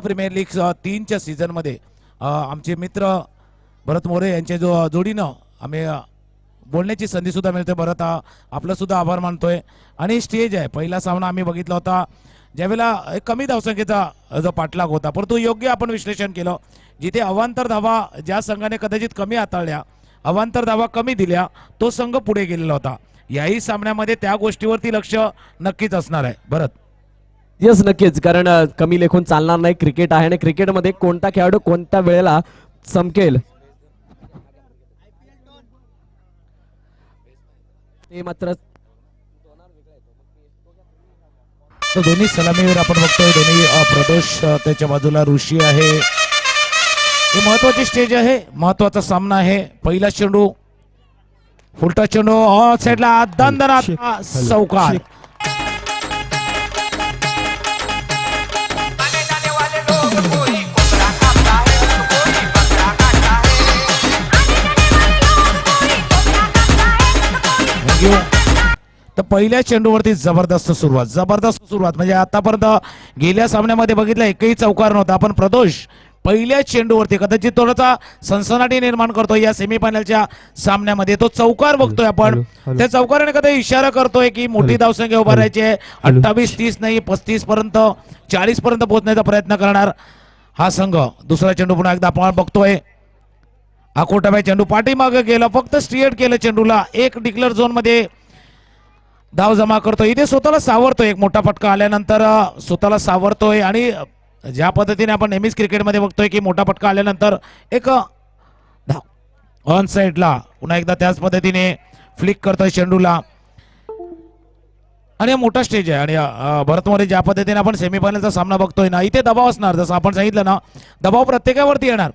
Premier league 3च्या season मध्ये आमचे मित्र भरत मोरे यांच्या जोडीनं आम्ही बोलण्याची संधी सुद्धा मिळते. भरत आपलं सुद्धा आभार मानतोय. आणि स्टेज आहे, पहिला सामना आम्ही बघितला होता ज्यावेळेला कमी धावसंख्येचा जो पाठलाग होता, परंतु योग्य आपण विश्लेषण केलं. जिथे अवांतर धावा ज्या संघाने कदाचित कमी हाताळल्या, अवांतर धावा कमी दिल्या, तो संघ पुढे गेलेला होता. याही सामन्यामध्ये त्या गोष्टीवरती लक्ष नक्कीच असणार आहे. भरत यस नक्कीच, कारण कमी लेखून चालणार नाही. क्रिकेट आहे आणि क्रिकेटमध्ये कोणता खेळाडू कोणत्या वेळेला चमकेल ते मात्र. दोन्ही सलामीवर आपण बघतोय, दोन्ही प्रदोष त्याच्या बाजूला ऋषी आहे. हे महत्वाची स्टेज आहे, महत्वाचा सामना आहे. पहिला चेंडू, फुलटा चेंडू ऑफ साइडला, दणदणात चौकार. तर पहिल्या चेंडूवरती जबरदस्त सुरुवात म्हणजे आतापर्यंत गेल्या सामन्यामध्ये बघितलं एकही चौकार नव्हता. आपण प्रदोष पहिल्या चेंडूवरती कदाचित थोडासा सनसनाटी निर्माण करतोय या सेमीफायनलच्या सामन्यामध्ये. तो चौकार बघतोय आपण, त्या चौकाराने कधी इशारा करतोय की मोठी धावसंख्या उभा राहायची आहे. 28-30 नाही, 35 पर्यंत 40 पर्यंत पोहोचण्याचा प्रयत्न करणार हा संघ. दुसरा चेंडू पुन्हा एकदा आपण बघतोय. आकोटाबाई चेंडू पाठीमागे गेला, फक्त स्ट्रेट केलं चेंडूला. एक डिक्लेअर झोन मध्ये धाव जमा करतोय. इथे स्वतःला सावरतोय, एक मोठा फटका आल्यानंतर स्वतःला सावरतोय. आणि ज्या पद्धतीने आपण नेहमीच क्रिकेटमध्ये बघतोय की मोठा फटका आल्यानंतर एक धाव ऑन साइडला पुन्हा एकदा त्याच पद्धतीने फ्लिक करतोय चेंडूला. आणि मोठा स्टेज आहे. आणि भरत मोरे ज्या पद्धतीने आपण सेमीफायनलचा सामना बघतोय ना, इथे दबाव असणार. जसं आपण सांगितलं ना, दबाव प्रत्येकावरती येणार,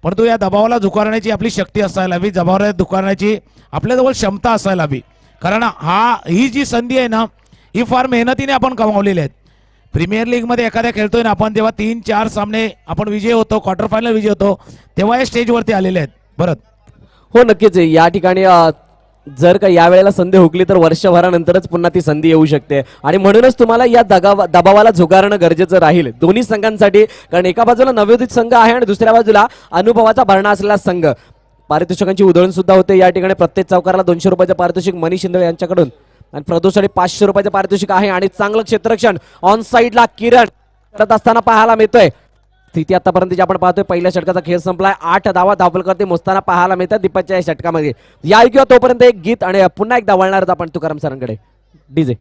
परंतु या दबावाला झुकारण्याची आपली शक्ती असायला हवी, दबावाला झुकारण्याची आपल्याजवळ क्षमता असायला हवी. कारण ही जी संधी आहे ना, ही फार मेहनतीने आपण कमावलेली आहेत. प्रीमियर लीग मध्ये एखाद्या खेळतोय ना आपण, तेव्हा 3-4 सामने आपण विजय होतो, क्वार्टर फायनल विजय होतो, तेव्हा या स्टेजवरती आलेले आहेत. भरत हो नक्कीच, या ठिकाणी जर का या वेळेला संधी हुकली तर वर्षभरानंतरच पुन्हा ती संधी येऊ शकते. आणि म्हणूनच तुम्हाला या दबावाला झुगारणं गरजेचं राहील दोन्ही संघांसाठी. कारण एका बाजूला नवोदित संघ आहे आणि दुसऱ्या बाजूला अनुभवाचा भरणा असलेला संघ. पारितोषिकांची उधळण सुद्धा होते या ठिकाणी. प्रत्येक चौकाराला 200 रुपयाचं पारितोषिक मनीष शिंदे यांच्याकडून, आणि प्रदोषसाठी 500 रुपयाचं पारितोषिक आहे. आणि चांगलं क्षेत्ररक्षण ऑन साइडला किरण करत असताना पाहायला मिळतोय. स्थिती आतापर्यंत आपण पाहतोय, पहिल्या षटकाचा खेळ संपलाय. 8 धावा धावफलकर मोजताना पाहायला मिळतात दीपकच्या या षटकामध्ये. या ऐकूया तोपर्यंत एक गीत आणि पुन्हा एकदा वळणार आपण तुकाराम सरांकडे. डीजे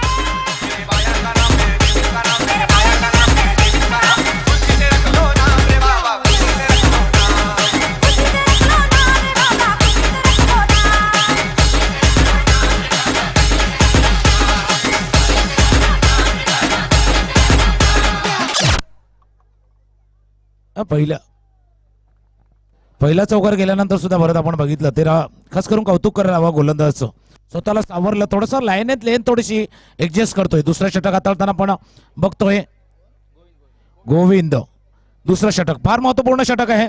पहिला चौकार गेल्यानंतर सुद्धा भरत आपण बघितलं, तेरा खास करून कौतुक करायला हवा गोलंदाजाचं. स्वतःला सावरलं, थोडंसं लाईनेत लेन थोडीशी ऍडजस्ट करतोय. दुसरं षटक हाताळताना आपण बघतोय गोविंद. दुसरं षटक फार महत्वपूर्ण षटक आहे.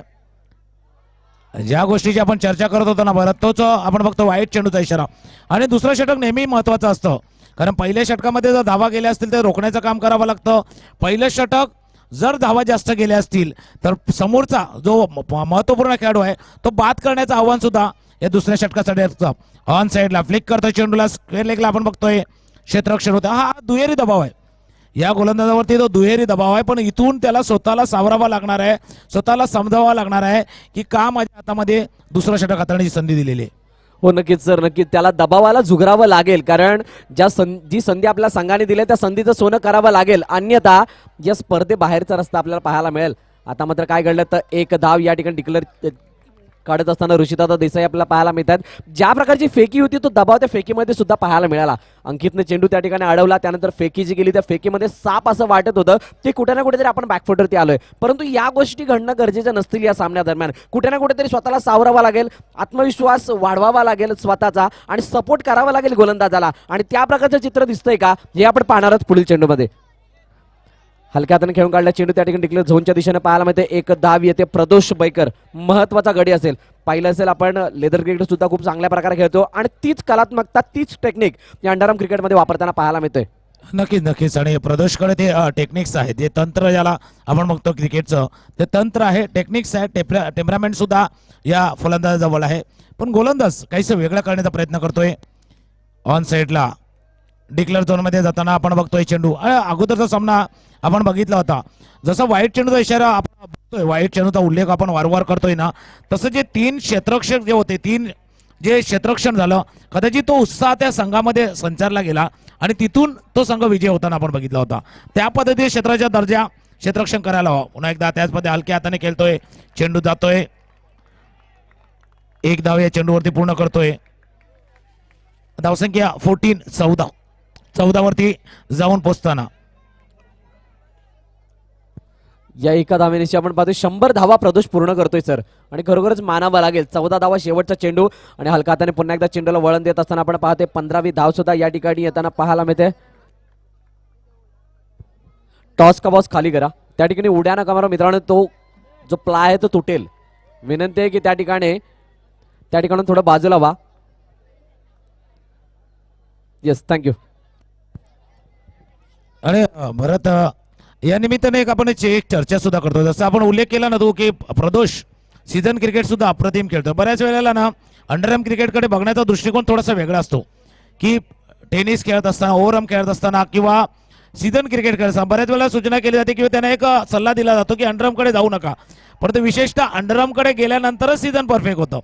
ज्या गोष्टीची आपण चर्चा करत होतो ना भरत, तोच आपण बघतो वाईट चेंडूचा इशारा. आणि दुसरं षटक नेहमी महत्वाचं असतं, कारण पहिल्या षटकामध्ये जर धावा गेल्या असतील तर रोखण्याचं काम करावं लागतं. पहिलं षटक जर धावा जास्त गेल्या असतील तर समोरचा जो महत्वपूर्ण खेळाडू आहे तो बाद करण्याचं आव्हान सुद्धा या दुसऱ्या षटकासाठी असतं. ऑन साइडला फ्लिक करतोय चेंडूला, स्क्वेअर लेगला आपण बघतोय क्षेत्ररक्षण होतं. हा दुहेरी दबाव आहे या गोलंदाजावरती, तो दुहेरी दबाव आहे. पण इथून त्याला स्वतःला सावरावा लागणार आहे, स्वतःला समजावं लागणार आहे की का माझ्या हातामध्ये दुसरं षटक हाताळण्याची संधी दिलेली आहे. हो नक्कीच सर, नक्कीच त्याला दबावाला झुगारावं लागेल. कारण जी संधी आपल्या संघाने दिली त्या संधीचं सोनं करावं लागेल, अन्यथा या स्पर्धेबाहेरचा रस्ता आपल्याला पाहायला मिळेल. आता मात्र काय घडलं तर एक धाव या ठिकाणी डिक्लेअर काढत असताना ऋषिदादा देसाई आपल्याला पाहायला मिळतात. ज्या प्रकारची फेकी होती तो दबाव त्या फेकीमध्ये सुद्धा पाहायला मिळाला. अंकितने चेंडू त्या ठिकाणी अडवला, त्यानंतर फेकी जी गेली त्या फेकीमध्ये साप असं वाटत होतं ते कुठे ना कुठेतरी आपण बॅकफुटवरती आलोय. परंतु या गोष्टी घडणं गरजेचं नसतील या सामन्यादरम्यान. कुठे ना कुठेतरी स्वतःला सावरावा लागेल, आत्मविश्वास वाढवावा लागेल स्वतःचा आणि सपोर्ट करावा लागेल गोलंदाजाला. आणि त्या प्रकारचं चित्र दिसतंय का हे आपण पाहणार आहोत पुढील चेंडूमध्ये. हलक्या हाताने खेळून काढला चेंडू त्या ठिकाणी डिक्लेअर झोनच्या दिशेने पाहायला मिळते. एक धाव येते. प्रदोष बैकर महत्वाचा गडी असेल. पाहिलं असेल आपण लेदर क्रिकेट सुद्धा खूप चांगल्या प्रकारे खेळतो आणि तीच कलात्मकता तीच टेक्निक या अंडरआर्म क्रिकेटमध्ये वापरताना पाहायला मिळतोय. नक्कीच नक्कीच. आणि प्रदोषकडे ते टेक्निक्स आहेत, जे तंत्र ज्याला आपण बघतो क्रिकेटचं, ते तंत्र आहे, टेक्निक्स आहे, टेम्परामेंट सुद्धा या फलंदाजाजवळ आहे. पण गोलंदाज काहीसं वेगळं करण्याचा प्रयत्न करतोय. ऑन साईडला डिक्लेअर झोनमध्ये जाताना आपण बघतोय चेंडू अगोदरचा सामना आपण बघितला होता. जसं व्हाईट चेंडूचा इशारा आपण बघतोय, व्हाईट चेंडूचा उल्लेख आपण वारंवार करतोय ना, तसं जे 3 क्षेत्ररक्षक जे होते, 3 जे क्षेत्ररक्षण झालं, कदाचित तो उत्साह त्या संघामध्ये संचारला गेला आणि तिथून तो संघ विजय होताना आपण बघितला होता. त्या पद्धतीने क्षेत्राच्या दर्जा क्षेत्ररक्षण करायला हवं. पुन्हा एकदा त्याच पद्धतीने हलक्या हाताने खेळतोय, चेंडू जातोय, एक धाव या चेंडूवरती पूर्ण करतोय. धावसंख्या 14 वरती जाऊन पोहोचताना या एका धावेनिशी आपण पाहतोय 100 धावा प्रदोष पूर्ण करतोय सर, आणि खरोखरच मानावं लागेल. 14 धावा शेवटचा चेंडू, आणि हलका हाताने पुन्हा एकदा चेंडूला वळण देत असताना आपण पाहतोय 15वी धाव सुद्धा या ठिकाणी येताना पाहायला मिळते. टॉस का बॉस खाली करा, त्या ठिकाणी उड्या नका मारा मित्रांनो, तो जो प्लाय आहे तो तुटेल. विनंती आहे की त्या ठिकाणी थोडं बाजूला व्हा. Yes, thank you. आणि भरत, या निमित्ताने आपण एक चर्चा सुद्धा करतो. जसं आपण उल्लेख केला ना तो, की प्रदोष सीझन क्रिकेट सुद्धा अप्रतिम खेळतो. बऱ्याच वेळेला ना अंडरआर्म क्रिकेटकडे बघण्याचा दृष्टिकोन थोडासा वेगळा असतो, की टेनिस खेळत असताना, ओव्हरआर्म खेळत असताना किंवा सीझन क्रिकेट खेळत असताना बऱ्याच वेळेला सूचना केली जाते किंवा त्यांना एक सल्ला दिला जातो की अंडरआर्मकडे जाऊ नका. परंतु विशेषतः अंडरआर्मकडे गेल्यानंतरच सीझन परफेक्ट होतं.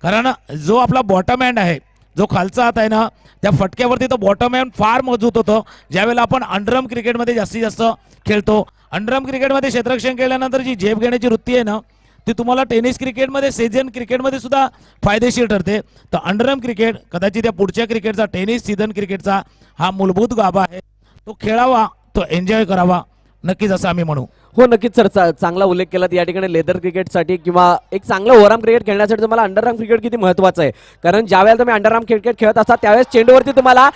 कारण जो आपला बॉटम हँड आहे, जो खालचा हात आहे ना, त्या फटक्यावरती तो बॉटम हँड फार मजबूत होतं. ज्यावेळेला आपण अंडरआर्म क्रिकेटमध्ये जास्तीत जास्त खेळतो, अंडरआर्म क्रिकेटमध्ये क्षेत्ररक्षण केल्यानंतर जी झेप घेण्याची वृत्ती आहे ना, ती तुम्हाला टेनिस क्रिकेटमध्ये, सीझन क्रिकेटमध्ये सुद्धा फायदेशीर ठरते. तर अंडरआर्म क्रिकेट कदाचित या पुढच्या क्रिकेटचा, टेनिस सीझन क्रिकेटचा हा मूलभूत गाभा आहे. तो खेळावा, तो एन्जॉय करावा, नक्कीच असं आम्ही म्हणू. हो नक्कीच सर, चांगला उल्लेख केला. या ठिकाणी लेदर क्रिकेटसाठी किंवा एक चांगलं ओव्हरआर्म क्रिकेट खेळण्यासाठी तुम्हाला अंडरआर्म क्रिकेट किती महत्वाचं आहे. कारण ज्यावेळेला तुम्ही अंडरआर्म क्रिकेट खेळत असता त्यावेळेस चेंडूवरती तुम्हाला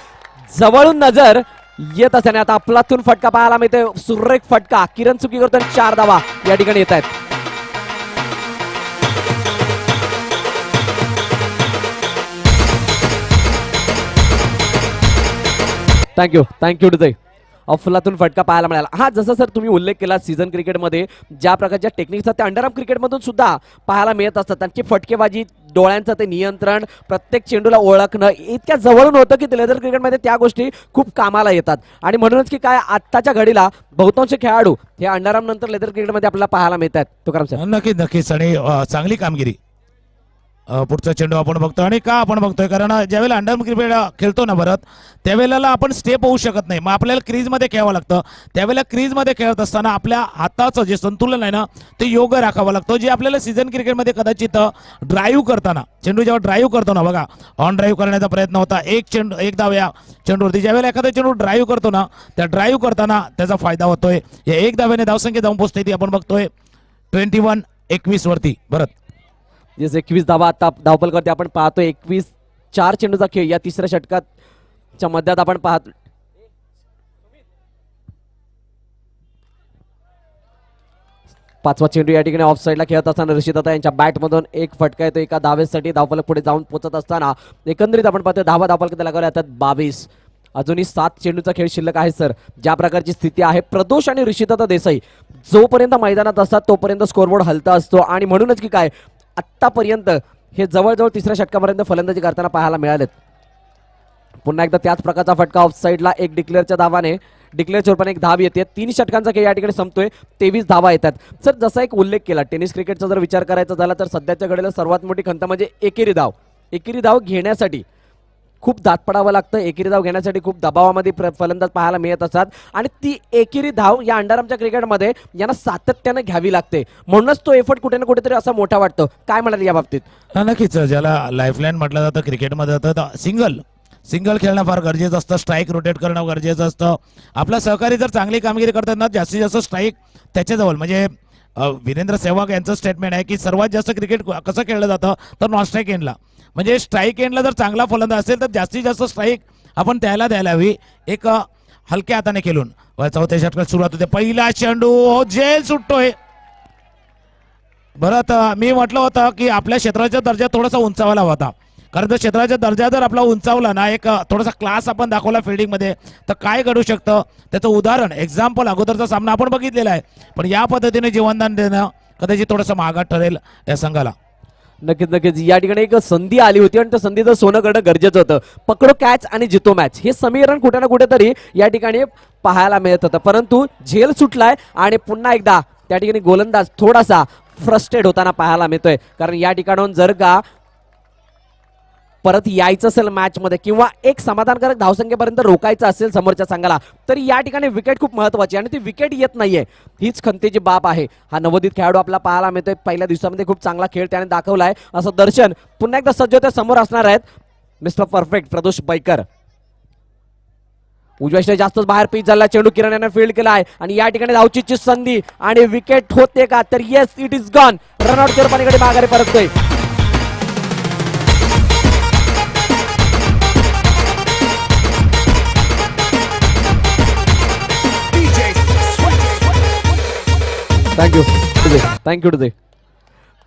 जवळून नजर येत असताना आता आपलातून फटका पाहायला मिळते. सुरेख फटका, किरण चुकी करतो, 4 धावा या ठिकाणी येत आहेत. थँक्यू टू अफलातून फटका पाहायला मिळाला. हा, जसं सर तुम्ही उल्लेख केला, सीझन क्रिकेटमध्ये ज्या प्रकारच्या टेक्निक्स त्या अंडरआर्म क्रिकेटमधून सुद्धा पाहायला मिळत असतात. त्यांची फटकेबाजी, डोळ्यांचं ते नियंत्रण, प्रत्येक चेंडूला ओळखणं इतक्या जवळून होतं की लेदर क्रिकेटमध्ये त्या गोष्टी खूप कामाला येतात. आणि म्हणूनच की काय आत्ताच्या घडीला बहुतांश खेळाडू हे अंडरआर्म नंतर लेदर क्रिकेटमध्ये आपल्याला पाहायला मिळतात. तुकाराम सर, नक्कीच नक्कीच. आणि चांगली कामगिरी. पुढचा चेंडू आपण बघतो. आणि का आपण बघतोय, कारण ज्यावेळेला अंडरआर्म क्रिकेट खेळतो ना भरत, त्यावेळेला आपण स्टेप होऊ शकत नाही. मग आपल्याला क्रीजमध्ये खेळावं लागतं. त्यावेळेला क्रीजमध्ये खेळत असताना आपल्या हाताचं जे संतुलन आहे ना, ते योग्य राखावं लागतं. जे आपल्याला सीझन क्रिकेटमध्ये कदाचित ड्राईव्ह करताना, चेंडू जेव्हा ड्राईव्ह करतो ना बघा, ऑन ड्राईव्ह करण्याचा प्रयत्न होता, एक धाव या चेंडूवरती. ज्यावेळेला एखादा चेंडू ड्राईव्ह करतो ना, त्या ड्राईव्ह करताना त्याचा फायदा होतोय. या एक धाव्याने धावसंख्या जाऊन पोहोचते ती आपण बघतोय 21-21 वरती. भरत, 21 धावा आता धावपल करते आपण पाहतो. 21-4 चेंडूचा खेळ या तिसऱ्या षटकाच्या मध्यात आपण पाहतो. पाचवा चेंडू या ठिकाणी ऑफ साईडला खेळत असताना ऋषिदाता यांच्या बॅटमधून एक फटका येतो एका धावेसाठी. धावफलक पुढे जाऊन पोहोचत असताना एकंदरीत आपण पाहतो धावफलक लागवल्या जातात 22. अजूनही 7 चेंडूचा खेळ शिल्लक आहे सर. ज्या प्रकारची स्थिती आहे, प्रदोष आणि ऋषिदाता देसाई जोपर्यंत मैदानात असतात तोपर्यंत स्कोरबोर्ड हलता असतो. आणि म्हणूनच की काय आत्तापर्यंत हे जवळजवळ तिसऱ्या षटकापर्यंत फलंदाजी करताना पाहायला मिळालेत. पुन्हा एकदा त्याच प्रकारचा फटका ऑफ साईडला, एक डिक्लेअरच्या धावाने, डिक्लेअरच्या रूपाने एक धाव येते. 3 षटकांचा खेळ या ठिकाणी संपतोय. 23 धावा येतात. सर, जसा एक उल्लेख केला, टेनिस क्रिकेटचा जर विचार करायचा झाला तर सध्याच्या घडीला सर्वात मोठी खंत म्हणजे एकेरी धाव घेण्यासाठी खूप दात पडावं लागतं. एकेरी धाव घेण्यासाठी खूप दबावामध्ये फलंदाज पाहायला मिळत असतात. आणि ती एकेरी धाव या अंडरआर्मच्या क्रिकेटमध्ये यांना सातत्याने घ्यावी लागते. म्हणूनच तो एफर्ट कुठे ना कुठेतरी असा मोठा वाटतो. काय म्हणाल या बाबतीत? नक्कीच. ज्याला लाईफलाईन म्हटलं जातं क्रिकेटमध्ये, तर सिंगल खेळणं फार गरजेचं असतं. स्ट्राईक रोटेट करणं गरजेचं असतं. आपला सहकारी जर चांगली कामगिरी करतात ना, जास्तीत जास्त स्ट्राईक त्याच्याजवळ, म्हणजे वीरेंद्र सेहवाग यांचं स्टेटमेंट आहे की सर्वात जास्त क्रिकेट कसं खेळलं जातं तर नॉन स्ट्राईक एंडला. म्हणजे स्ट्राईक एंडला जर चांगला फलंदाज असेल तर जास्तीत जास्त स्ट्राईक आपण त्याला द्यायला हवी. एक हलक्या हाताने खेळून 4थ्या षटकात सुरुवात होते. पहिला चेंडू जेल सुटतोय. बरं, मी म्हटलं होतं की आपल्या क्षेत्राचा दर्जा थोडासा उंचावायला होता. कारण जर क्षेत्राचा दर्जा जर आपला उंचावला ना, एक थोडासा क्लास आपण दाखवला फिल्डिंग मध्ये, तर काय घडू शकतं त्याचं उदाहरण एक्झाम्पल अगोदरचा सामना आपण बघितलेला आहे. पण या पद्धतीने जीवनदान देणं कदाचित थोडंसं महागात ठरेल या संघाला. नक्कीच नक्कीच या ठिकाणी एक संधी आली होती आणि त्या संधीचं सोनं करणं गरजेचं होतं. पकडो कॅच आणि जितो मॅच हे समीकरण कुठे ना कुठेतरी या ठिकाणी पाहायला मिळत होतं, परंतु झेल सुटलाय आणि पुन्हा एकदा त्या ठिकाणी गोलंदाज थोडासा फ्रस्ट्रेट होताना पाहायला मिळतोय. कारण या ठिकाणाहून जर का परत यायचं असेल मॅच मध्ये किंवा एक समाधानकारक धावसंख्येपर्यंत रोखायचं असेल समोरच्या संघाला, तर या ठिकाणी विकेट खूप महत्वाची आणि ती विकेट येत नाहीये, हीच खंतेची बाब आहे. हा नवोदित खेळाडू आपला पाहायला मिळतोय. पहिल्या दिवसामध्ये खूप चांगला खेळ त्याने दाखवलाय असं दर्शन पुन्हा एकदा सज्ज होत्या समोर असणार आहेत मिस्टर परफेक्ट प्रदोष बैकर. उजव्या जास्तच बाहेर पिच झाला, चेंडू किरण याने फील्ड केला आहे आणि या ठिकाणी धावचीची संधी आणि विकेट होते का, तर yes it is gone. Run out किरपाणीकडे माघारी परततोय. थँक्यू टू दे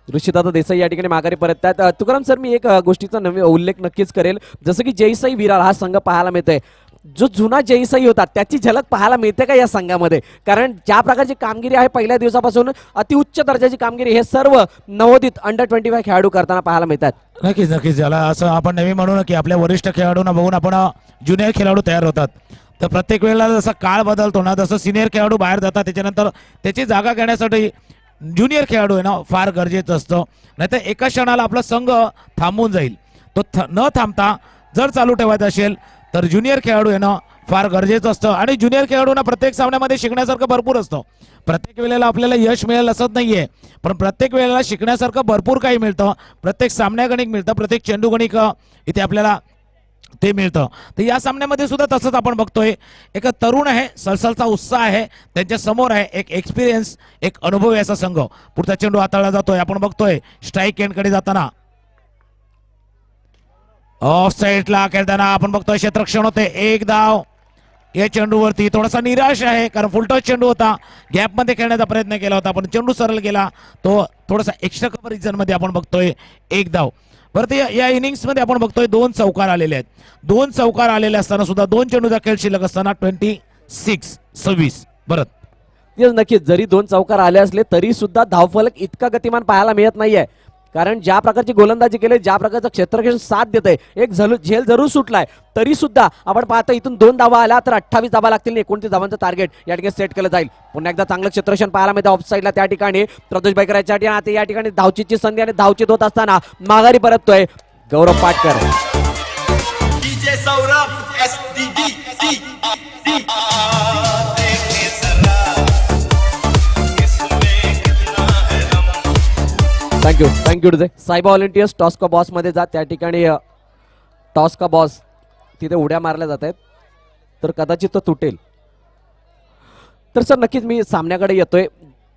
ऋषिदादा देसाई या ठिकाणी माघारी परततात. तुकाराम सर, मी एक गोष्टीचा नवीन उल्लेख नक्कीच करेल, जसं की जयसाई विरार हा संघ पाहायला मिळतोय. जो जुना जयसाई होता त्याची झलक पाहायला मिळते का या संघामध्ये? कारण ज्या प्रकारची कामगिरी आहे पहिल्या दिवसापासून अतिउच्च दर्जाची कामगिरी हे सर्व नवोदित अंडर 25 खेळाडू करताना पाहायला मिळतात. नक्कीच नक्कीच, ज्याला असं आपण नेहमी म्हणू ना की आपल्या वरिष्ठ खेळाडूंना बघून आपण ज्युनियर खेळाडू तयार होतात. तर प्रत्येक वेळेला जसा काळ बदलतो ना, जसं सिनियर खेळाडू बाहेर जातात त्याच्यानंतर त्याची जागा घेण्यासाठी ज्युनियर खेळाडू आहे ना फार गरजेचं असतं. नाहीतर एका क्षणाला आपला संघ थांबून जाईल. तो न थांबता जर चालू ठेवायचा असेल तर ज्युनियर खेळाडू आहे ना फार गरजेचं असतं. आणि ज्युनियर खेळाडूंना प्रत्येक सामन्यामध्ये शिकण्यासारखं भरपूर असतं. प्रत्येक वेळेला आपल्याला यश मिळेल असंच नाहीये, पण प्रत्येक वेळेला शिकण्यासारखं भरपूर काही मिळतं. प्रत्येक सामन्यागणिक मिळतं, प्रत्येक चेंडूगणिक इथे आपल्याला ते मिळतं. तर या सामन्यामध्ये सुद्धा तसंच आपण बघतोय. एक तरुण आहे, सलसलचा उत्साह आहे त्यांच्या समोर आहे, एक एक्सपिरियन्स, एक अनुभव असा संघ. पुढचा चेंडू हाताळला जातोय, आपण बघतोय स्ट्राईक एंडकडे जाताना ऑफ साईडला खेळताना आपण बघतोय क्षेत्ररक्षण होते. एक धाव या चेंडूवरती. थोडासा निराश आहे कारण फुलटॉस चेंडू होता, गॅप मध्ये खेळण्याचा प्रयत्न केला होता पण चेंडू सरळ गेला. तो थोडासा एक्स्ट्रा कव्हर रिजन मध्ये आपण बघतोय एक धाव. बरं, या इनिंग्स मध्ये आपण बघतोय 2 चौकार आलेले आहेत. 2 चौकार आलेले असताना सुद्धा 2 चेंडूचा खेळ शिल्लक असताना 26 बरं. नक्कीच जरी 2 चौकार आले असले तरी सुद्धा धावफलक इतका गतिमान पाहायला मिळत नाहीये. कारण ज्या प्रकारची गोलंदाजी केली, ज्या प्रकारचं क्षेत्ररक्षण साथ देतंय, एक झेल जरूर सुटलाय तरी सुद्धा आपण पाहतो इथून 2 धावा आल्या तर 28 धावा लागतील. 29 धावांचं टार्गेट या ठिकाणी सेट केलं जाईल. पुन्हा एकदा चांगलं क्षेत्ररक्षण पाहायला मिळतं ऑफ साईडला. त्या ठिकाणी प्रदोष बैकर या ठिकाणी धावचीची संधी आणि धावचीत होत असताना माघारी परततोय गौरव पाटकर. थँक्यू टू सायबा व्हॉलेंटियर्स. टॉस का बॉस मध्ये जा. त्या ठिकाणी टॉस का बॉस तिथे उड्या मारल्या जात आहेत तर कदाचित तो तुटेल. तर सर नक्कीच मी सामन्याकडे येतोय.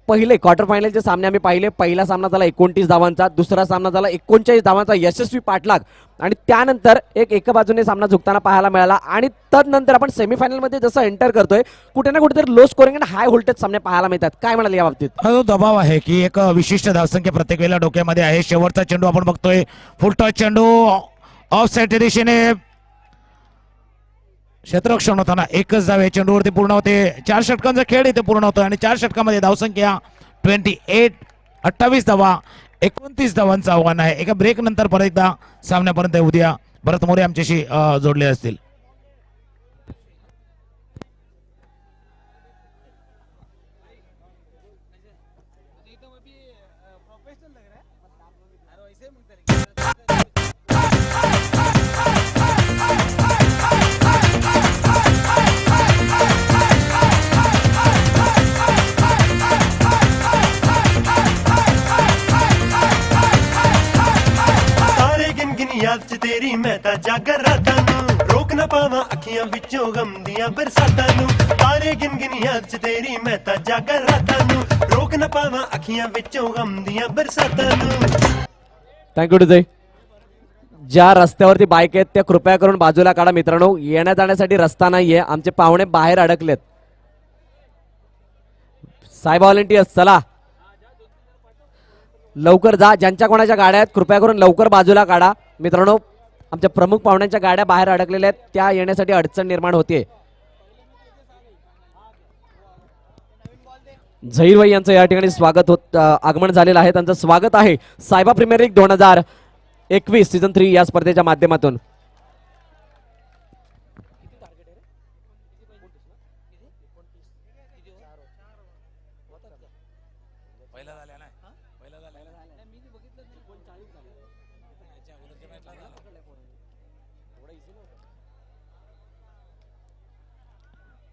पहिले क्वार्टर फायनलचे सामने आम्ही पाहिले. पहिला सामना झाला 29 धावांचा, दुसरा सामना झाला 39 धावांचा यशस्वी पाठलाग आणि त्यानंतर एका बाजूने सामना झुकताना पाहायला मिळाला. आणि तदनंतर आपण सेमीफायनल मध्ये जसं एंटर करतोय कुठे ना कुठेतरी लो स्कोरिंग आणि हाय व्होल्टेज सामने पाहायला मिळतात. काय म्हणाले या बाबतीत? हा जो दबाव आहे की एक विशिष्ट धावसंख्या प्रत्येक वेळेला डोक्यामध्ये आहे. शेवटचा चेंडू आपण बघतोय फुलटॉस चेंडू ऑफ साईडच्या दिशेने क्षेत्ररक्षण होताना एकच धाव या चेंडूवरती पूर्ण होते. 4 षटकांचा खेळ इथे पूर्ण होतो आणि 4 षटकामध्ये धावसंख्या 28 धावा, 29 धावांचं आव्हान आहे. एका ब्रेक नंतर परत एकदा सामन्यापर्यंत उद्या भरत मोरे आमच्याशी जोडले असतील. याद च तेरी मैं ता जागर रातां नूं, रोक ना पावां अखियां विचों गम दियां बरसातां नूं. तारे गिन गिन याद च तेरी मैं ता जागर रातां नूं, रोक ना पावां अखियां विचों गम दियां बरसातां नूं. थँक्यू टू ज्या रस्त्यावरती बाईक आहेत त्या कृपया करून बाजूला काढा मित्रांनो. येण्या जाण्यासाठी रस्ता नाहीये. आमचे पाहुणे बाहेर अडकलेत. सायबा व्हॉलेंटियर्स चला लवकर जा. ज्यांच्या कोणाच्या गाड्या आहेत कृपया करून लवकर बाजूला काढा मित्रांनो. आमच्या प्रमुख पाहुण्यांच्या गाड्या बाहेर अडकलेल्या आहेत, त्या येण्यासाठी अडचण निर्माण होते. झहीर भाई यांचं या ठिकाणी स्वागत होत आगमन झालेलं आहे. त्यांचं स्वागत आहे सायबा प्रीमियर लीग 2021 सीझन 3 या स्पर्धेच्या माध्यमातून.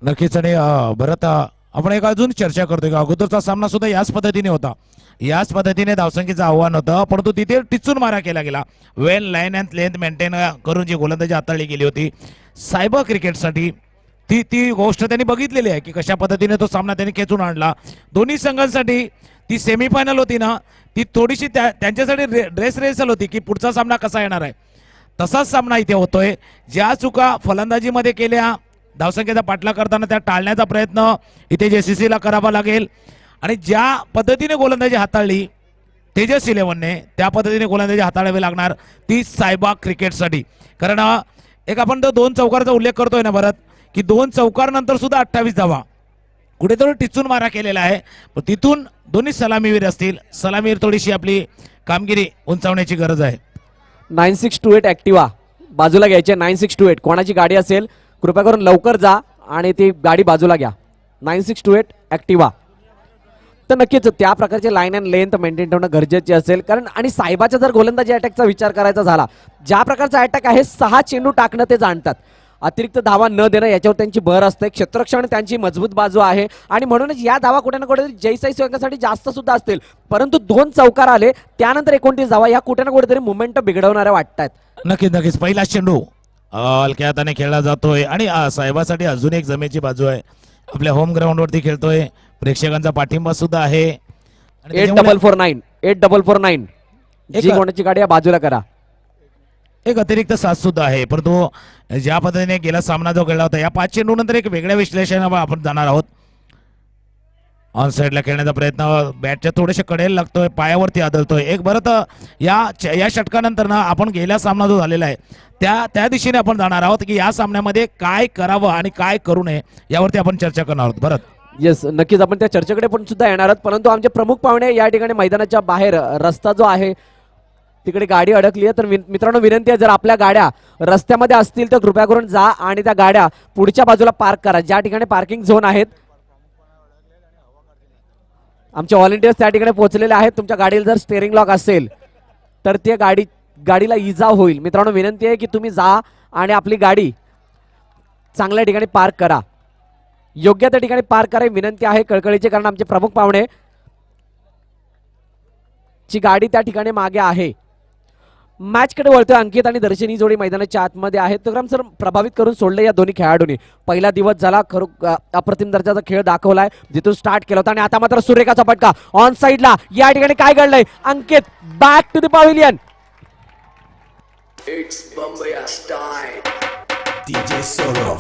नक्कीच. आणि भरत आपण एक अजून चर्चा करतोय का अगोदरचा सामना सुद्धा याच पद्धतीने होता, याच पद्धतीने धावसंख्येचं आव्हान होतं, परंतु तिथे टिचून मारा केला गेला. वेल लाईन अँड लेंथ मेंटेन करून जी गोलंदाजी हाताळली गेली होती सायबर क्रिकेटसाठी, ती गोष्ट त्यांनी बघितलेली आहे की कशा पद्धतीने तो सामना त्यांनी खेचून आणला. दोन्ही संघांसाठी ती सेमीफायनल होती ना, ती थोडीशी त्यांच्यासाठी ड्रेस रेसल होती की पुढचा सामना कसा येणार आहे. तसाच सामना इथे होतोय. ज्या चुका फलंदाजीमध्ये केल्या, धावसंख्येचा पाठलाग करताना त्या टाळण्याचा प्रयत्न इथे जेसीसीला करावा लागेल. आणि ज्या पद्धतीने गोलंदाजी हाताळली तेजस 11ने, त्या पद्धतीने गोलंदाजी हाताळावी लागणार ती सायबा क्रिकेटसाठी. कारण एक आपण तो 2 चौकाराचा उल्लेख करतोय ना भरत, की 2 चौकारानंतर सुद्धा 28 धावा कुठेतरी टिचून मारा केलेला आहे. पण तिथून दोन्ही सलामीवीर असतील, सलामीवीर थोडीशी आपली कामगिरी उंचावण्याची गरज आहे. 9628 ऍक्टिवा बाजूला घ्यायचे. 9628 कोणाची गाडी असेल कृपया करून लवकर जा आणि ती गाडी बाजूला घ्या. 9628 ऍक्टिवा. तर नक्कीच त्या प्रकारचे लाईन अँड लेंथ मेंटेन ठेवणं गरजेचे असेल. कारण आणि साहेबाच्या जर गोलंदाजी अटॅकचा विचार करायचा झाला, ज्या प्रकारचा अटॅक आहे 6 चेंडू टाकणं ते जाणतात, अतिरिक्त धावा न देणं याच्यावर त्यांची भर असते. क्षेत्ररक्षण त्यांची मजबूत बाजू आहे आणि म्हणूनच या धावा कुठे ना कुठे जयसाई संघासाठी जास्त सुद्धा असतील. परंतु 2 चौकार आले त्यानंतर 29 धावा या कुठे ना कुठेतरी मुवमेंट बिघडवणाऱ्या वाटतात. नक्कीच. पहिला चेंडू हलक्या हाताने खेळला जातोय आणि साहेबासाठी अजून एक जमेची बाजू आहे. आपल्या होम ग्राउंड वरती खेळतोय, प्रेक्षकांचा पाठिंबा सुद्धा आहे. 8449 जी कोणाची गाडी आहे बाजूला करा. एक अतिरिक्त साथ सुद्धा आहे. परंतु ज्या पद्धतीने गेला सामना जो खेळला होता, या 5 चेंडू नंतर एक वेगळ्या विश्लेषणावर आपण जाणार आहोत. ऑन साइडला खेळण्याचा प्रयत्न, बॅटच्या थोडेसे कडेला लागतोय, पायावरती आदळतोय. एक भरत या षटकानंतर ना आपण गेला सामना जो झालेला आहे त्या दिशेने आपण जाणार आहोत की या सामन्यामध्ये काय करावं आणि काय करू नये यावरती आपण चर्चा करणार आहोत. भरत, येस, नक्कीच आपण त्या चर्चेकडे पण सुद्धा येणार आहोत. परंतु आमचे प्रमुख पाहुणे या ठिकाणी मैदानाच्या बाहेर रस्ता जो आहे तिकडे गाडी अडकली आहे. तर मित्रांनो विनंती आहे, जर आपल्या गाड्या रस्त्यामध्ये असतील तर कृपया करून जा आणि त्या गाड्या पुढच्या बाजूला पार्क करा, ज्या ठिकाणी पार्किंग झोन आहेत. आमचे व्हॉलेंटियर्स त्या ठिकाणी पोहोचलेले आहेत. तुमच्या गाडीला जर स्टेअरिंग लॉक असेल तर ते गाडीला इजा होईल. मित्रांनो विनंती आहे की तुम्ही जा आणि आपली गाडी चांगल्या ठिकाणी पार्क करा, योग्य त्या ठिकाणी पार्क करा विनंती आहे कळकळीची. कारण आमचे प्रमुख पाहुणे ची गाडी त्या ठिकाणी मागे आहे. मॅचकडे वळतोय. अंकित आणि दर्शनी जोडी मैदानाच्या आतमध्ये आहेत. तर सर प्रभावित करून सोडले या दोन्ही खेळाडूंनी. पहिला दिवस झाला, खरं अप्रतिम दर्जाचा खेळ दाखवलाय जिथून स्टार्ट केला होता आणि आता मात्र सुरेखाचा फटका ऑन साइडला. या ठिकाणी काय घडलंय, Ankit back to the pavilion. It's Bombay style. DJ Solo.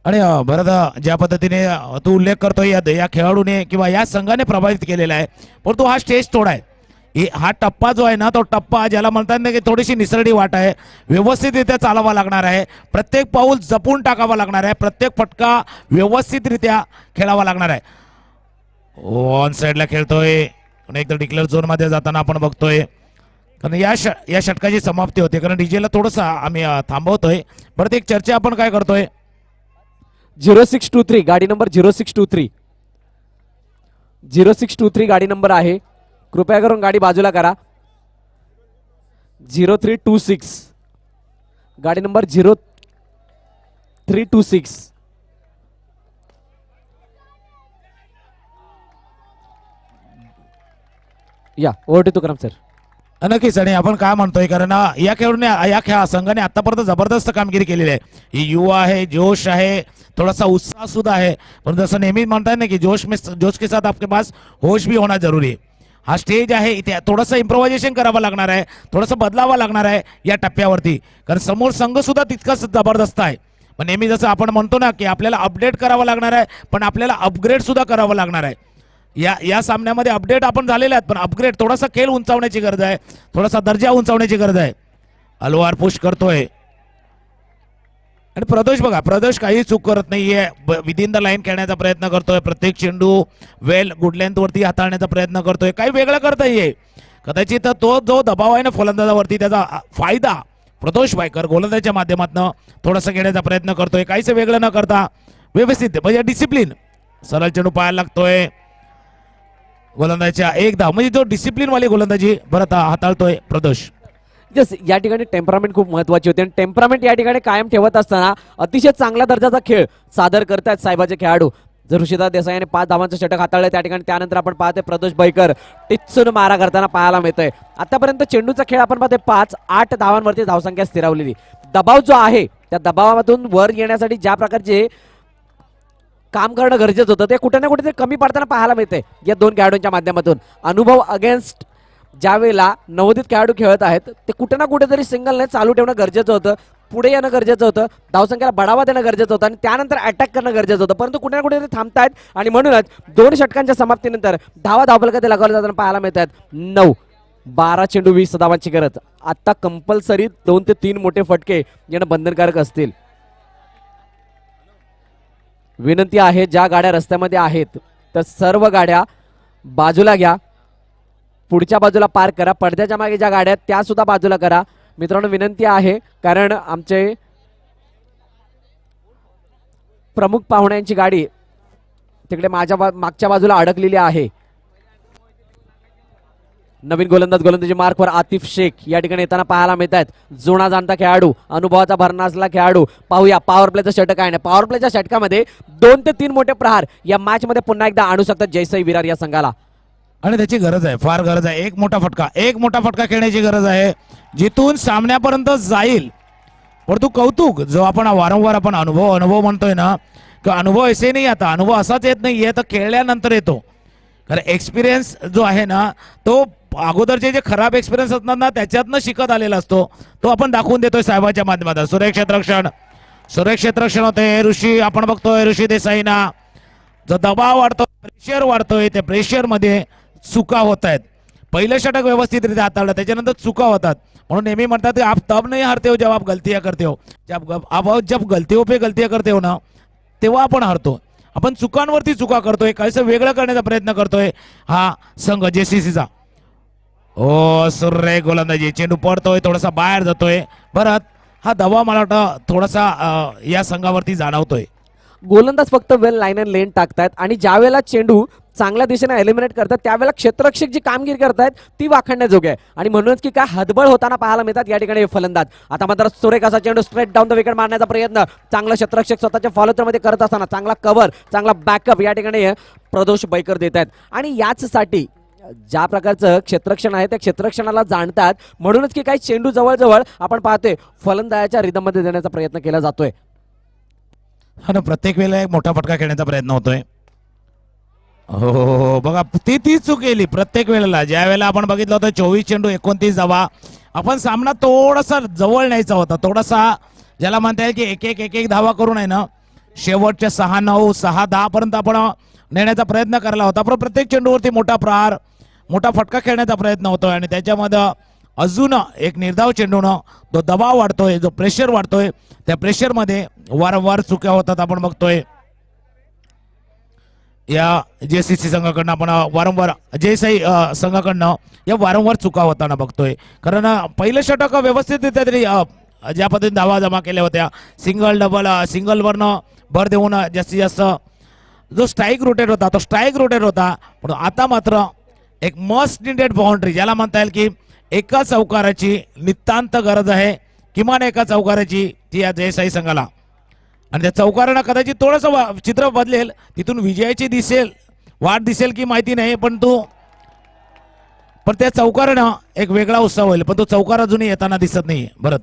आणि भरत, ज्या पद्धतीने तू उल्लेख करतोय या खेळाडूने किंवा या संघाने प्रभावित केलेला आहे, परंतु हा स्टेज थोडा आहे. हा टप्पा जो आहे ना, तो टप्पा ज्याला म्हणतात ना की थोडीशी निसरडी वाट आहे, व्यवस्थितरित्या चालवा लागणार आहे, प्रत्येक पाऊल जपून टाकावा लागणार आहे, प्रत्येक फटका व्यवस्थितरित्या खेळावा लागणार आहे. ऑन साइडला खेळतोय, एकदा डिक्लेअर झोन मध्ये जाताना आपण बघतोय. कारण या षटकाची समाप्ती होते, कारण डीजेला थोडंसं आम्ही थांबवतोय. परत एक चर्चा आपण काय करतोय, 0623 गाडी नंबर 0623 गाडी नंबर आहे. कृपया करून गाडी बाजूला करा. 0326 गाडी नंबर 0326. या ओव्हर टू तुकाराम सर. नक्कीच. आणि आपण काय म्हणतोय, कारण या खेळाडूने या संघाने आतापर्यंत जबरदस्त कामगिरी केलेली आहे. ही युवा आहे, जोश आहे, थोडासा उत्साह सुद्धा आहे. पण जसं नेहमी म्हणताय ना की जोश के साथ आपके पास होश भी होना जरूरी है. हा स्टेज आहे इथे थोडंसं इम्प्रोव्हायझेशन करावं लागणार आहे, थोडंसं बदलावं लागणार आहे या टप्प्यावरती, कारण समोर संघ सुद्धा तितकाच जबरदस्त आहे. पण नेहमी जसं आपण म्हणतो ना की आपल्याला अपडेट करावं लागणार आहे, पण आपल्याला अपग्रेड सुद्धा करावं लागणार आहे. या सामन्यामध्ये अपडेट आपण झालेले आहेत, पण अपग्रेड थोडासा खेळ उंचावण्याची गरज आहे, थोडासा दर्जा उंचावण्याची गरज आहे. अलवार पुश करतोय आणि प्रदोष बघा, प्रदोष काही चूक करत नाहीये, विदिन द लाईन खेळण्याचा प्रयत्न करतोय, प्रत्येक चेंडू वेल गुड लेंथ वरती हाताळण्याचा प्रयत्न करतोय, काही वेगळं करताय. कदाचित तो जो दबाव आहे ना फलंदाजावरती त्याचा फायदा प्रदोष वायकर गोलंदाजाच्या माध्यमातून थोडासा घेण्याचा प्रयत्न करतोय, काहीच वेगळं न करता व्यवस्थित म्हणजे डिसिप्लिन. सरळ चेंडू पाहायला लागतोय गोलंदाजाच्या एक धाव, म्हणजे जो डिसिप्लिन वाली गोलंदाजी परत हाताळतोय प्रदोष. जस या ठिकाणी टेम्परामेंट खूप महत्वाची होती आणि टेम्परामेंट या ठिकाणी कायम ठेवत असताना अतिशय चांगल्या दर्जाचा खेळ सादर करतायत साहेबाचे खेळाडू. जर ऋषिदा देसाई यांनी 5 धावांचं षटक हाताळलं त्या ठिकाणी, त्यानंतर आपण पाहतोय प्रदोष बैकर टिच्चून मारा करताना पाहायला मिळतोय. आतापर्यंत चेंडूचा खेळ आपण पाहतोय 5-8 धावांवरती धावसंख्या स्थिरावलेली. दबाव जो आहे त्या दबावामधून वर येण्यासाठी ज्या प्रकारचे काम करणं गरजेचं होतं ते कुठे ना कुठे कमी पडताना पाहायला मिळतंय या दोन खेळाडूंच्या माध्यमातून. अनुभव अगेन्स्ट ज्या वेळेला नवोदित खेळाडू खेळत आहेत ते कुठे ना कुठेतरी सिंगलने चालू ठेवणं गरजेचं होतं, पुढे येणं गरजेचं होतं, धावसंख्येला बढावा देणं गरजेचं होतं आणि त्यानंतर अटॅक करणं गरजेचं होतं. परंतु कुठे ना कुठे थांबतायत आणि म्हणूनच 2 षटकांच्या समाप्तीनंतर धावफलकात लगावले जाताना पाहायला मिळत आहेत. 9-12 चेंडू 20 धावांची गरज. आता कंपल्सरी 2 ते 3 मोठे फटके येणं बंधनकारक असतील. विनंती आहे ज्या गाड्या रस्त्यामध्ये आहेत तर सर्व गाड्या बाजूला घ्या, पुढच्या बाजूला पार्क करा. पडद्याच्या मागे ज्या गाड्या आहेत त्या सुद्धा बाजूला करा मित्रांनो, विनंती आहे. कारण आमचे प्रमुख पाहुण्यांची गाडी तिकडे माझ्या मागच्या बाजूला अडकलेली आहे. नवीन गोलंदाजी मार्कवर आतिफ शेख या ठिकाणी येताना पाहायला मिळत आहेत. जुना जाणता खेळाडू, अनुभवाचा भरणासला खेळाडू. पाहूया पॉवर प्लेचं षटक आहे. पॉवर प्लेच्या षटकामध्ये 2 ते 3 मोठे प्रहार या मॅच मध्ये पुन्हा एकदा आणू शकतात जयसाई विरार या संघाला आणि त्याची गरज आहे, फार गरज आहे. एक मोठा फटका खेळण्याची गरज आहे जिथून सामन्यापर्यंत जाईल. परंतु कौतुक जो आपण वारंवार आपण अनुभव म्हणतोय ना, की अनुभव असे नाही, आता अनुभव असाच येत नाहीये तर खेळल्यानंतर येतो. कारण एक्सपिरियन्स जो आहे ना तो अगोदरचे जे खराब एक्सपिरियन्स असतात ना त्याच्यातनं शिकत आलेला असतो, तो आपण दाखवून देतोय साहेबाच्या माध्यमातून. सुरेख क्षेत्ररक्षण होते ऋषी, आपण बघतोय ऋषी देसाईना जो दबाव वाढतोय, प्रेशर वाढतोय, त्या प्रेशर मध्ये चुका होत आहेत. पहिलं षटक व्यवस्थितरित्या हाताळलं, त्याच्यानंतर चुका होतात. म्हणून नेहमी म्हणतात की आप तब नहीं हारते हो जब आप गलतियां करते हो, जब गलतियों पे गलतियां करते हो ना तेव्हा आपण हारतो. आपण चुकांवरती चुका करतोय, काहीसं वेगळं करण्याचा प्रयत्न करतोय हा संघ जेसीसीचा. ओ सुरेख गोलंदाजी, चेंडू पडतोय, थोडासा बाहेर जातोय. परत हा दबाव मला वाटतं थोडासा या संघावरती जाणवतोय. गोलंदाज फक्त वेल लाईन अँड लेन टाकतायत आणि ज्या वेळेला चेंडू चांगल्या दिशेने एलिमिनेट करतात त्यावेळेला क्षेत्ररक्षक जी कामगिरी करतायत ती वाखाणण्याजोगी आहे आणि म्हणूनच की काय हतबल होताना पाहायला मिळतात या ठिकाणी फलंदाज. आता मात्र सुरेख असा चेंडू स्ट्रेट डाऊन द विकेट मारण्याचा प्रयत्न चांगला क्षेत्ररक्षक स्वतःच्या फॉलोथ्रूमध्ये करत असताना चांगला कव्हर, चांगला बॅकअप या ठिकाणी प्रदोष बैकर देत आहेत. आणि याचसाठी ज्या प्रकारचं क्षेत्ररक्षण आहे त्या क्षेत्ररक्षणाला जाणतात म्हणूनच की काही चेंडू जवळजवळ आपण पाहतोय फलंदाजाच्या रिदममध्ये देण्याचा प्रयत्न केला जातोय. हा ना, प्रत्येक वेळेला एक मोठा फटका खेळण्याचा प्रयत्न होतोय. हो बघा, ती चूक केली प्रत्येक वेळेला. ज्या वेळेला आपण बघितलं होतं 24 चेंडू 29 धावा, आपण सामना थोडासा जवळ न्यायचा होता, थोडासा ज्याला म्हणता येईल की एक धावा करून आहे ना शेवटच्या 6-9 6-10 पर्यंत आपण नेण्याचा प्रयत्न करायला होता. पण प्रत्येक चेंडूवरती मोठा प्रहार, मोठा फटका खेळण्याचा प्रयत्न होतोय आणि त्याच्यामध्ये अजून एक निर्धाव चेंडूनं जो दबाव वाढतोय, जो प्रेशर वाढतोय, त्या प्रेशरमध्ये वारंवार चुक्या होतात आपण बघतोय. या जेसीसी संघाकडनं आपण वारंवार जेसाई संघाकडनं या वारंवार चुका होताना बघतोय. कारण पहिलं षटक व्यवस्थितरित्या तरी ज्या पद्धतीने धावा जमा केल्या होत्या, सिंगल डबल सिंगलवरनं भर देऊन जास्तीत जास्त जो स्ट्राईक रोटेट होता तो स्ट्राईक रोटेट होता. पण आता मात्र एक मस्ट निडेड बाउंड्री ज्याला म्हणता येईल की एका चौकाराची नितांत गरज आहे, किमान एका चौकाराची, ती या जयसाई संघाला. आणि त्या चौकारानं कदाचित थोडंसं चित्र बदलेल, तिथून विजयाची वाट दिसेल की माहिती नाही, पण त्या चौकारानं एक वेगळा उत्साह होईल, पण तो चौकार अजूनही येताना दिसत नाही. भरत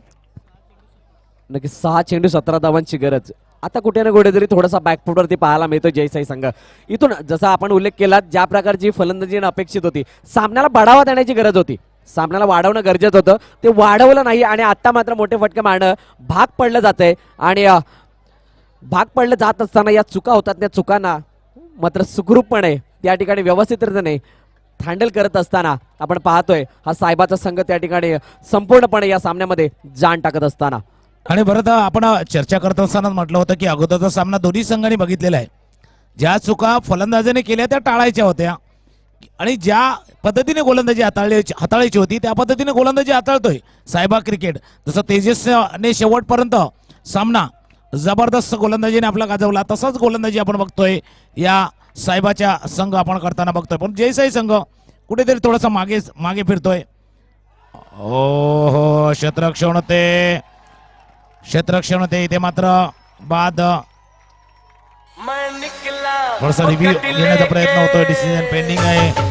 नक्की 6 चेंडू 17 धावांची गरज. आता कुठे ना कुठेतरी थोडासा बॅकफुटवरती पाहायला मिळतो जयसाई संघ. इथून जसा आपण उल्लेख केला ज्या प्रकारची फलंदाजी अपेक्षित होती, सामन्याला बढावा देण्याची गरज होती, सामन्याला वाढवणं गरजेचं होतं, ते वाढवलं नाही आणि आता मात्र मोठे फटके मारणं भाग पडलं जातंय. आणि भाग पडलं जात असताना या चुका होतात, त्या चुकांना मात्र सुखरूपपणे त्या ठिकाणी व्यवस्थितरित्याने हँडल करत असताना आपण पाहतोय हा साहेबाचा संघ त्या ठिकाणी संपूर्णपणे या सामन्यामध्ये जाण टाकत असताना. आणि बरं आता आपण चर्चा करत असताना म्हटलं होतं की अगोदरचा सामना दोन्ही संघांनी बघितलेला आहे. ज्या चुका फलंदाजाने केल्या त्या टाळायच्या होत्या आणि ज्या पद्धतीने गोलंदाजी हाताळायची होती त्या पद्धतीने गोलंदाजी हाताळतोय साहेबा क्रिकेट. जसं तेजसने शेवटपर्यंत सामना जबरदस्त गोलंदाजीने आपला गाजवला, तसाच गोलंदाजी आपण बघतोय या साहेबाच्या संघ आपण करताना बघतोय. पण जयसाई संघ कुठेतरी थोडासा मागे फिरतोय. हो क्षेत्ररक्षण होते इथे मात्र बाद थोडासा रिव्ह्यू घेण्याचा प्रयत्न होतोय. डिसिजन पेंडिंग आहे.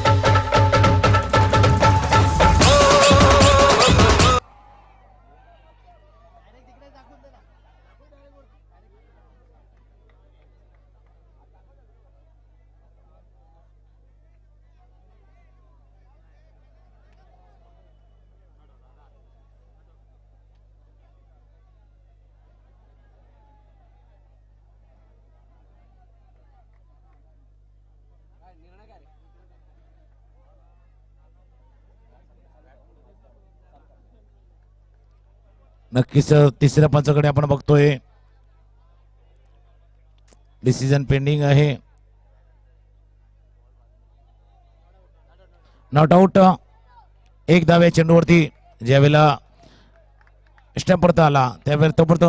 नक्कीच तिसऱ्या पंचाकडे आपण बघतोय. डिसिजन पेंडिंग आहे. Not out. एक धाव्या चेंडूवरती ज्यावेळेला स्टंप परत आला त्यावेळेला तो परत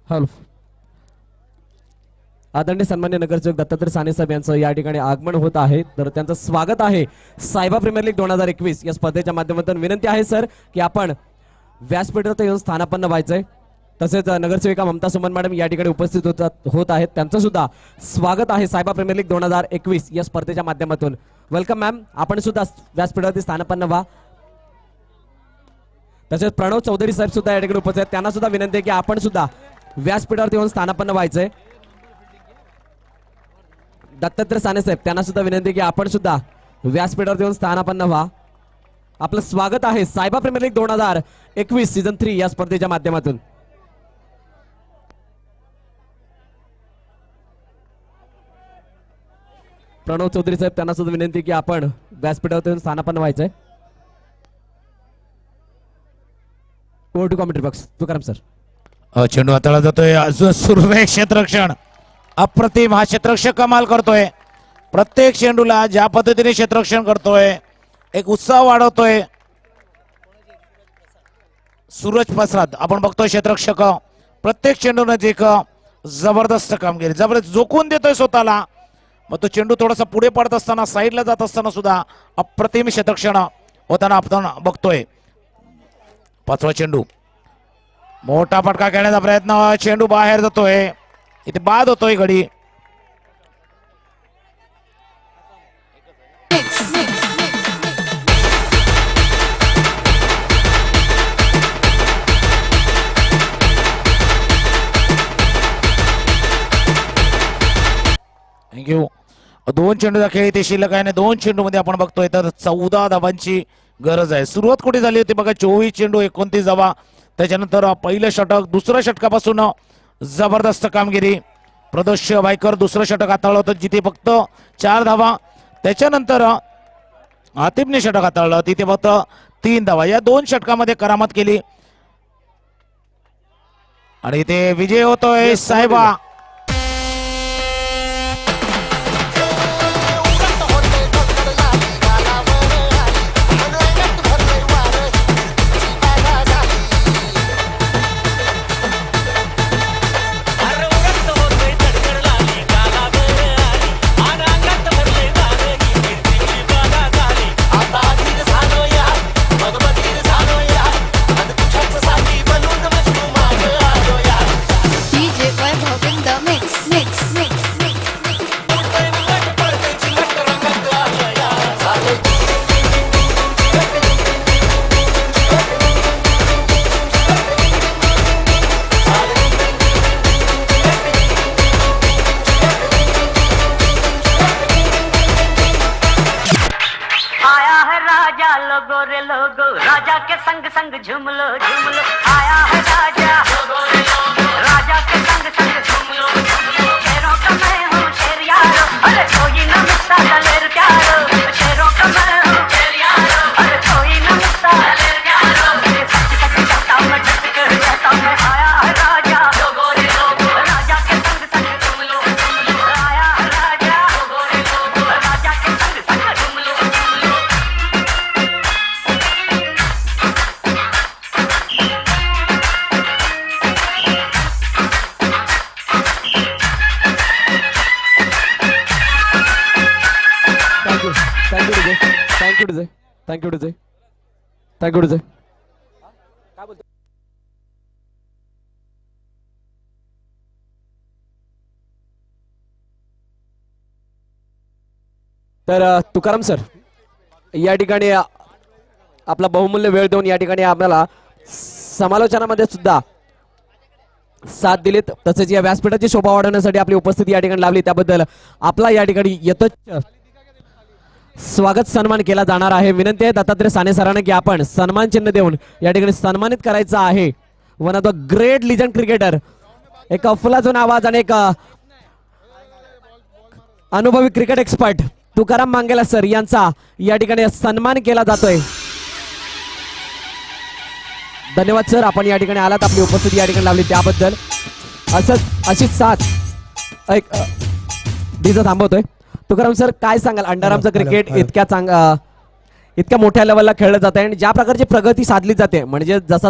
हॅलो. आदरणीय सन्मान्य नगरसेवक दत्तात्रय साने साहेब यांचं या ठिकाणी आगमन होत आहे, तर त्यांचं स्वागत आहे सायबा प्रीमियर लीग 2021 या स्पर्धेच्या माध्यमातून. विनंती आहे सर की आपण व्यासपीठावर येऊन स्थानापन्न व्हायचंय. तसेच नगरसेविका ममता सुमन मॅडम या ठिकाणी उपस्थित होत आहेत, त्यांचं सुद्धा स्वागत आहे सायबा प्रीमियर लीग 2021 या स्पर्धेच्या माध्यमातून. वेलकम मॅम, आपण सुद्धा व्यासपीठावरती स्थानापन्न व्हा. तसेच प्रणव चौधरी साहेब सुद्धा या ठिकाणी उपस्थित आहेत, त्यांना सुद्धा विनंती आहे की आपण सुद्धा व्यासपीठावरती येऊन स्थानापन्न व्हायचंय. दत्तात्रय साने साहेब त्यांना सुद्धा विनंती की आपण सुद्धा व्यासपीठावर येऊन स्थानापन्न व्हा. आपलं स्वागत आहे सायबा प्रीमियर लीग 2021 सीझन 3 या स्पर्धेच्या माध्यमातून. प्रणव चौधरी साहेब त्यांना सुद्धा विनंती की आपण व्यासपीठावर येऊन स्थानापन्न व्हायचंय. Over to commentary box. Tukaram sir. चेंडू हाताळला जातोय. अजून सुरवे क्षेत्ररक्षण. अप्रतिम हा क्षेत्ररक्षक कमाल करतोय. प्रत्येक चेंडूला ज्या पद्धतीने क्षेत्ररक्षण करतोय एक उत्साह वाढवतोय. सूरज प्रसाद आपण बघतोय क्षेत्ररक्षक प्रत्येक चेंडूने एक जबरदस्त कामगिरी जबरदस्त जोखून देतोय स्वतःला. मग तो चेंडू थोडासा पुढे पडत असताना साईडला जात असताना सुद्धा अप्रतिम क्षेत्ररक्षण होताना आपण बघतोय. पाचवा चेंडू मोठा फटका खेळण्याचा प्रयत्न, चेंडू बाहेर जातोय, इथे बाद होतोय गडी. थँक्यू. दोन चेंडूचा खेळ इथे शिल्लक आहे आणि दोन चेंडू मध्ये आपण बघतोय तर 14 धावांची गरज आहे. सुरुवात कुठे झाली होती बघा, 24 चेंडू 29 धावा. त्याच्यानंतर पहिलं षटक, दुसऱ्या षटकापासून जबरदस्त कामगिरी. प्रदोष वायकर दुसरं षटक हाताळलं होतं जिथे फक्त 4 धावा. त्याच्यानंतर आतिफने षटक हाताळलं तिथे फक्त 3 धावा. या 2 षटकामध्ये करामत केली आणि इथे विजय होतोय साहेबा. DJ Webhop लोगो रे लोगो राजा के संग संग झूम लो आया है राजा राजा के संग संग झूम लो शेरों का मैं हूँ शेर यारो अरे कोई न मिलता दलेर प्यारो शेरों का मैं हूँ शेर यारो अरे कोई न मिलता दलेर प्यारो सच सच कहता मैं डट कर कहता मैं आया है राजा लोगो रे लोगो राजा के संग संग झूम लो आया है राजा लोगो रे लोगो राजा के संग संग झूम लो थँक्यू थँक्यू विजय थँक्यू विजय थँक्यू विजय थँक्यू विजय काय बोलतो तर तुकाराम सर या ठिकाणी आपला बहुमूल्य वेळ देऊन या ठिकाणी आपल्याला समालोचनामध्ये सुद्धा साथ दिलीत तसेच या व्यासपीठाची शोभा वाढवण्यासाठी आपली उपस्थिती या ठिकाणी लावली त्याबद्दल आपला या ठिकाणी यथोचित स्वागत सन्मान केला जाणार आहे. विनंती आहे दत्तात्रय साने सरांना की आपण सन्मान चिन्ह देऊन या ठिकाणी सन्मानित करायचं आहे. One of the great legend cricketer एक फुलाजून आवाज आणि एक अनुभवी क्रिकेट एक्सपर्ट तुकाराम मांगेला सर यांचा या ठिकाणी सन्मान केला जातोय. धन्यवाद सर आपण या ठिकाणी आलात आपली उपस्थिती या ठिकाणी लावली त्याबद्दल. असंच अशीच साथ एक डीजे थांबवतोय. तुकाराम सर काय सांगाल अंडरआर्मचं क्रिकेट इतक्या मोठ्या लेवलला खेळलं जात आहे आणि ज्या प्रकारची प्रगती साधली जाते म्हणजे जसा